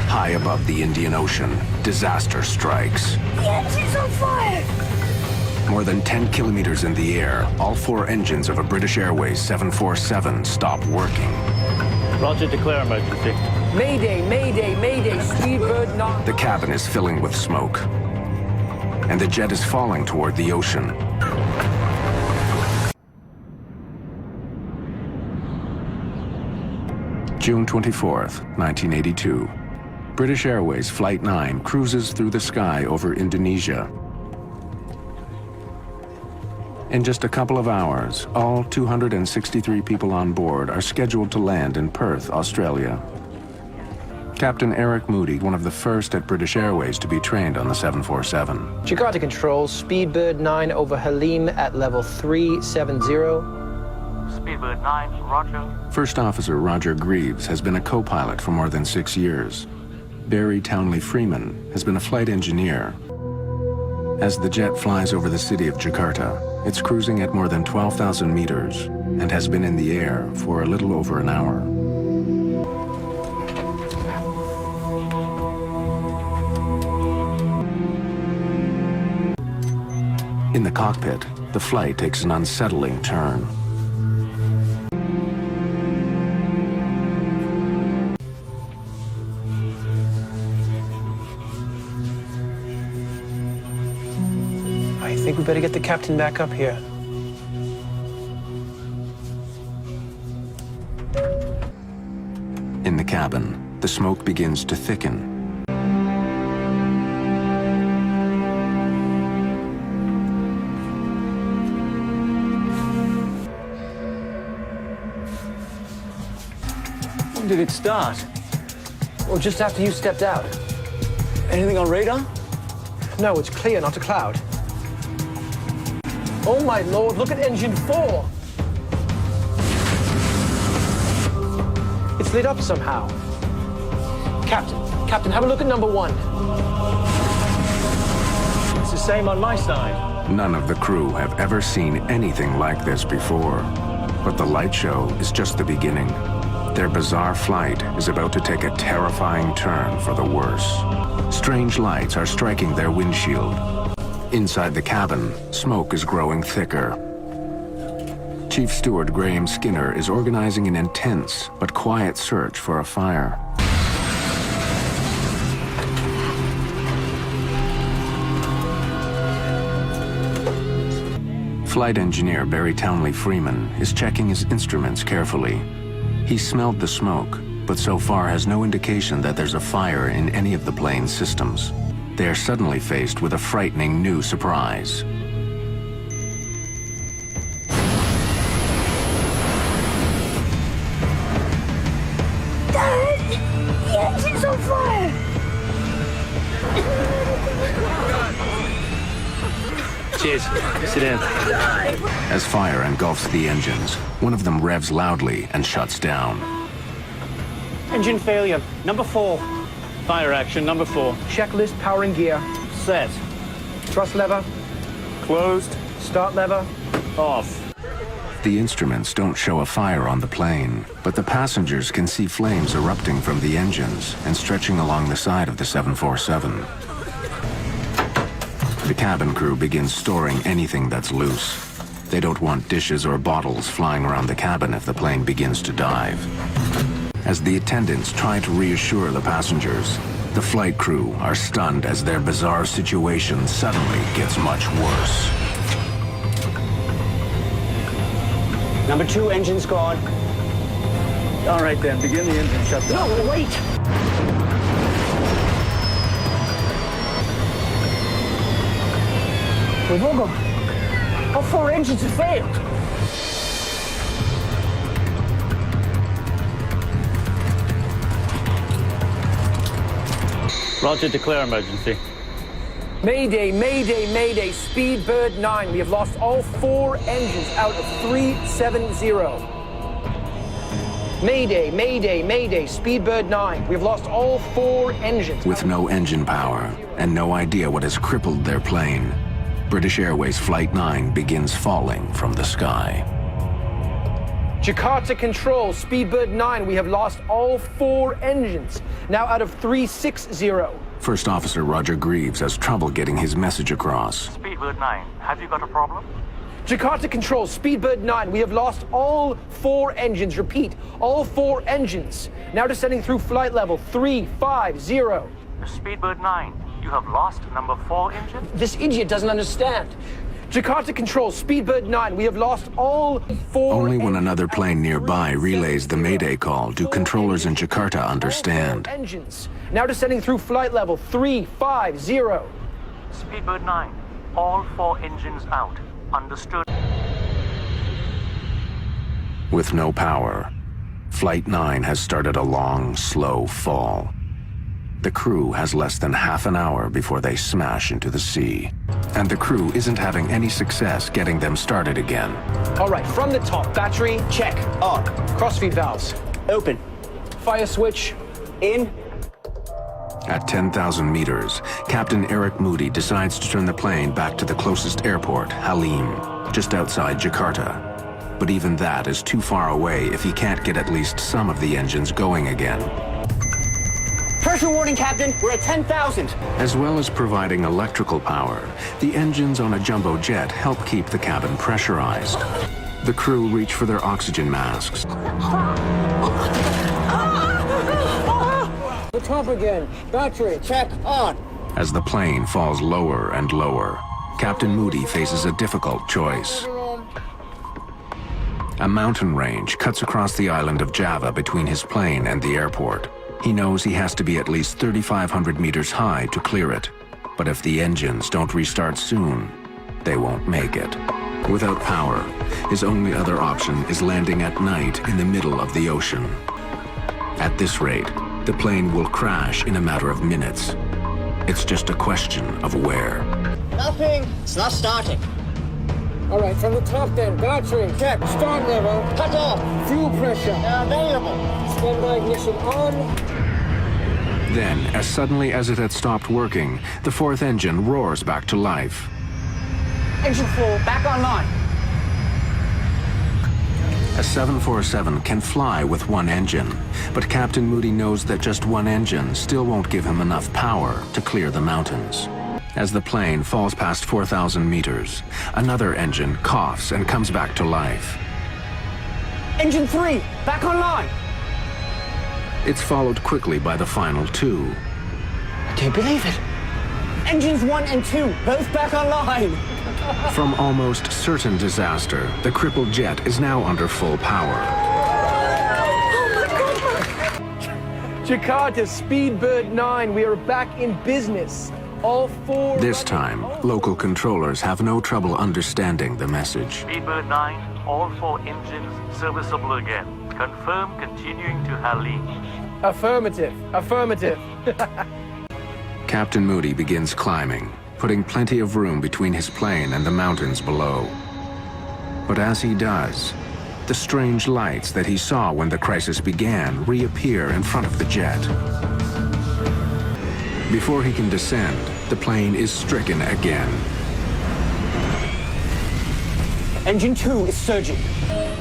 High above the Indian Ocean, disaster strikes. The engine's on fire! More than 10 kilometers in the air, all 4 engines of a British Airways 747 stop working. Roger, declare emergency. Mayday, mayday, mayday, Speedbird 9. The cabin is filling with smoke, and the jet is falling toward the ocean. June 24th, 1982. British Airways Flight 9 cruises through the sky over Indonesia. In just a couple of hours, all 263 people on board are scheduled to land in Perth, Australia. Captain Eric Moody, one of the first at British Airways to be trained on the 747. Jakarta Control, Speedbird 9 over Halim at level 370. Speedbird 9, roger. First Officer Roger Greaves has been a co-pilot for more than 6 years. Barry Townley Freeman has been a flight engineer. As the jet flies over the city of Jakarta, it's cruising at more than 12,000 meters and has been in the air for a little over an hour. In the cockpit, the flight takes an unsettling turn. I think we better get the captain back up here. In the cabin, the smoke begins to thicken. When did it start? Well, just after you stepped out. Anything on radar? No, it's clear, not a cloud. Oh my lord, look at engine 4! It's lit up somehow. Captain, have a look at number 1. It's the same on my side. None of the crew have ever seen anything like this before. But the light show is just the beginning. Their bizarre flight is about to take a terrifying turn for the worse. Strange lights are striking their windshield. Inside the cabin, smoke is growing thicker. Chief Steward Graham Skinner is organizing an intense but quiet search for a fire. Flight engineer Barry Townley Freeman is checking his instruments carefully. He smelled the smoke, but so far has no indication that there's a fire in any of the plane's systems. They are suddenly faced with a frightening new surprise. Dad! The engine's on fire! Cheers. Sit down. As fire engulfs the engines, one of them revs loudly and shuts down. Engine failure, number 4. Fire action, number 4. Checklist, power and gear. Set. Thrust lever, Closed. start lever. Off. The instruments don't show a fire on the plane, but the passengers can see flames erupting from the engines and stretching along the side of the 747. The cabin crew begins storing anything that's loose. They don't want dishes or bottles flying around the cabin if the plane begins to dive. As the attendants try to reassure the passengers, the flight crew are stunned as their bizarre situation suddenly gets much worse. Number 2, engine's gone. All right then, begin the engine shutdown. No, wait! We've all gone. All 4 engines have failed. Roger, declare emergency. Mayday, mayday, mayday, Speedbird 9. We have lost all 4 engines out of 370. Mayday, mayday, mayday, Speedbird 9. We've lost all 4 engines. With no engine power and no idea what has crippled their plane, British Airways Flight 9 begins falling from the sky. Jakarta Control, Speedbird 9, we have lost all 4 engines, now out of 360. First Officer Roger Greaves has trouble getting his message across. Speedbird 9, have you got a problem? Jakarta Control, Speedbird 9, we have lost all 4 engines. Repeat, all 4 engines. Now descending through flight level 350. Speedbird 9, you have lost number 4 engine? This idiot doesn't understand. Jakarta Control, Speedbird 9, we have lost all 4 Only when another plane nearby relays the Mayday call do controllers in Jakarta understand. Engines. Now descending through flight level 350. Speedbird 9, all 4 engines out. Understood. With no power, Flight 9 has started a long, slow fall. The crew has less than half an hour before they smash into the sea. And the crew isn't having any success getting them started again. All right, from the top, battery, check. On. Crossfeed valves. Open. Fire switch. In. At 10,000 meters, Captain Eric Moody decides to turn the plane back to the closest airport, Halim, just outside Jakarta. But even that is too far away if he can't get at least some of the engines going again. Pressure warning, Captain. We're at 10,000. As well as providing electrical power, the engines on a jumbo jet help keep the cabin pressurized. The crew reach for their oxygen masks. The top again. Battery, check. On. As the plane falls lower and lower, Captain Moody faces a difficult choice. A mountain range cuts across the island of Java between his plane and the airport. He knows he has to be at least 3,500 meters high to clear it. But if the engines don't restart soon, they won't make it. Without power, his only other option is landing at night in the middle of the ocean. At this rate, the plane will crash in a matter of minutes. It's just a question of where. Nothing. It's not starting. All right, from the top then. Battery, check. Start level. Cut off. Fuel pressure. Available. Standby ignition on. Then, as suddenly as it had stopped working, the 4th engine roars back to life. Engine 4, back online. A 747 can fly with 1 engine, but Captain Moody knows that just 1 engine still won't give him enough power to clear the mountains. As the plane falls past 4,000 meters, another engine coughs and comes back to life. Engine 3, back online. It's followed quickly by the final 2. I can't believe it. Engines 1 and 2, both back online. From almost certain disaster, the crippled jet is now under full power. Jakarta, Speedbird 9, we are back in business. All 4... This time, local controllers have no trouble understanding the message. Speedbird 9, all 4 engines serviceable again. Confirm continuing to Halim. Affirmative, affirmative. Captain Moody begins climbing, putting plenty of room between his plane and the mountains below. But as he does, the strange lights that he saw when the crisis began reappear in front of the jet. Before he can descend, the plane is stricken again. Engine 2 is surging.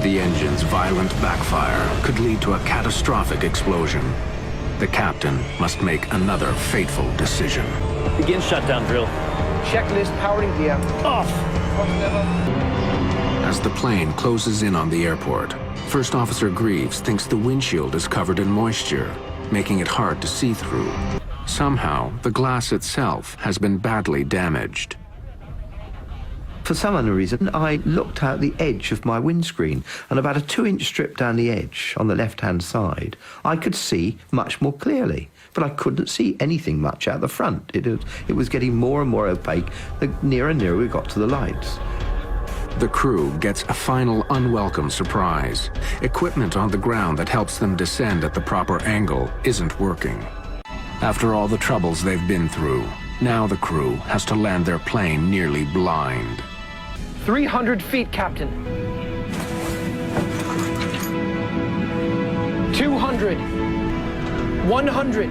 The engine's violent backfire could lead to a catastrophic explosion. The captain must make another fateful decision. Begin shutdown drill. Checklist powering gear. Off. As the plane closes in on the airport, First Officer Greaves thinks the windshield is covered in moisture, making it hard to see through. Somehow, the glass itself has been badly damaged. For some unknown reason, I looked out the edge of my windscreen, and about a 2-inch strip down the edge on the left-hand side, I could see much more clearly, but I couldn't see anything much out the front. It was getting more and more opaque the nearer and nearer we got to the lights. The crew gets a final unwelcome surprise. Equipment on the ground that helps them descend at the proper angle isn't working. After all the troubles they've been through, now the crew has to land their plane nearly blind. 300 feet, Captain. 200. 100.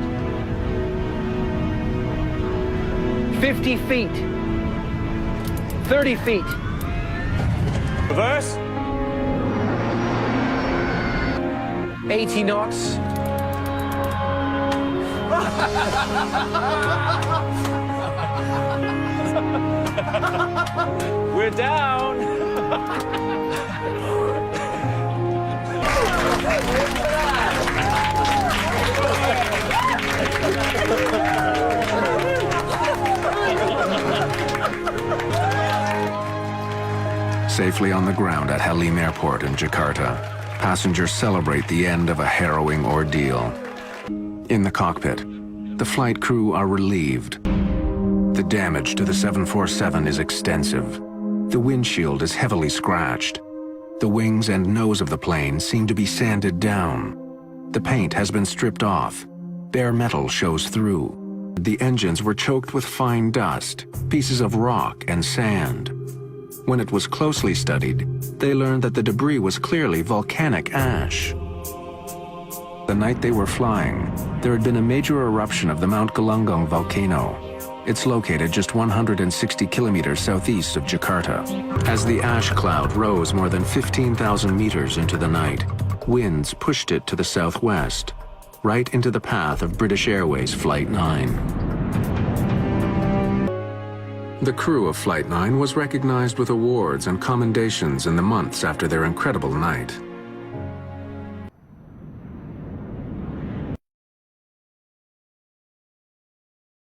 50 feet. 30 feet. Reverse. 80 knots. We're down. Safely on the ground at Halim Airport in Jakarta, passengers celebrate the end of a harrowing ordeal. In the cockpit, the flight crew are relieved. The damage to the 747 is extensive. The windshield is heavily scratched. The wings and nose of the plane seem to be sanded down. The paint has been stripped off. Bare metal shows through. The engines were choked with fine dust, pieces of rock and sand. When it was closely studied, they learned that the debris was clearly volcanic ash. The night they were flying, there had been a major eruption of the Mount Galunggung volcano. It's located just 160 kilometers southeast of Jakarta. As the ash cloud rose more than 15,000 meters into the night, winds pushed it to the southwest, right into the path of British Airways Flight 9. The crew of Flight 9 was recognized with awards and commendations in the months after their incredible night.